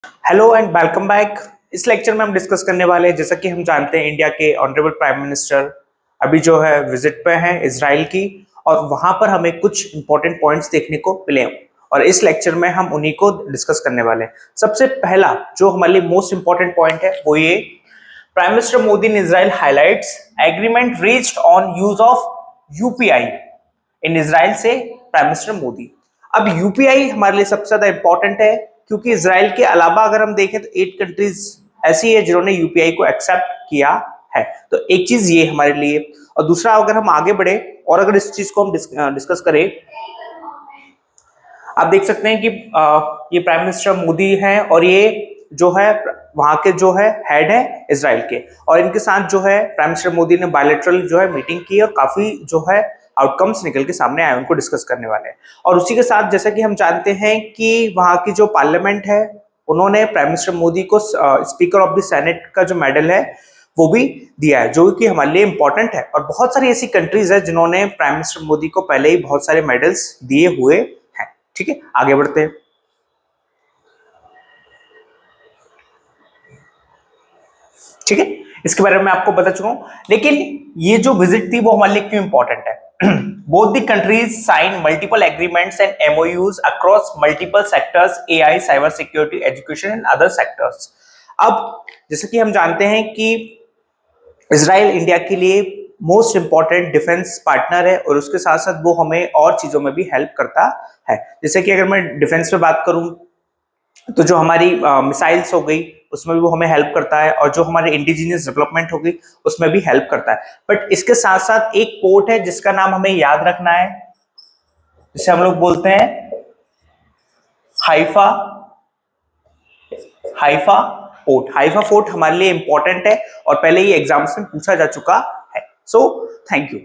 Hello and welcome back. इस lecture में हम डिस्कस करने वाले हैं, जैसा कि हम जानते हैं, इंडिया के ऑनरेबल प्राइम मिनिस्टर अभी जो है विजिट पे हैं इजराइल की, और वहां पर हमें कुछ इंपॉर्टेंट पॉइंट्स देखने को मिले और इस लेक्चर में हम उन्हीं को डिस्कस करने वाले हैं। सबसे पहला जो हमारे लिए मोस्ट इंपॉर्टेंट पॉइंट है वो ये, prime minister Modi in Israel highlights agreement reached on use of UPI in Israel से प्राइम मिनिस्टर मोदी। अब यूपीआई हमारे लिए सबसे ज्यादा इंपॉर्टेंट है, क्योंकि इजराइल के अलावा अगर हम देखें तो 8 कंट्रीज ऐसी है जिन्होंने यूपीआई को एक्सेप्ट किया है। तो एक चीज ये हमारे लिए, और दूसरा अगर हम आगे बढ़े और अगर इस चीज को हम डिस्कस करें, आप देख सकते हैं कि ये प्राइम मिनिस्टर मोदी हैं और ये जो है वहां के जो है हेड है इजराइल के, और इनके साथ जो है प्राइम मिनिस्टर मोदी ने बायलैटरल जो है मीटिंग की और काफी जो है आउटकम्स निकल के सामने आए, उनको डिस्कस करने वाले हैं। और उसी के साथ जैसा कि हम जानते हैं कि वहां की जो पार्लियामेंट है उन्होंने प्राइम मिनिस्टर मोदी को स्पीकर ऑफ द सेनेट का जो मेडल है वो भी दिया है, जो कि हमारे लिए इंपॉर्टेंट है। और बहुत सारी ऐसी कंट्रीज है जिन्होंने प्राइम मिनिस्टर मोदी को पहले ही बहुत सारे मेडल्स दिए हुए हैं। ठीक है, आगे बढ़ते हैं। ठीक है, इसके बारे में आपको बता चुका हूं, लेकिन ये जो विजिट थी वो हमारे लिए क्यों इंपॉर्टेंट है? Both the countries sign multiple agreements and MOUs across multiple sectors, AI, cyber security, education and other sectors. अब जैसे कि हम जानते हैं कि इसराइल इंडिया के लिए मोस्ट इंपॉर्टेंट डिफेंस पार्टनर है, और उसके साथ साथ वो हमें और चीजों में भी हेल्प करता है। जैसे कि अगर मैं डिफेंस पे बात करूं तो जो हमारी मिसाइल्स हो गई उसमें भी वो हमें हेल्प करता है, और जो हमारे इंडिजीनियस डेवलपमेंट हो गई उसमें भी हेल्प करता है। बट इसके साथ साथ एक पोर्ट है जिसका नाम हमें याद रखना है, जिसे हम लोग बोलते हैं Haifa Haifa port. Haifa fort हमारे लिए इंपॉर्टेंट है और पहले ही एग्जाम्स में पूछा जा चुका है। So thank you.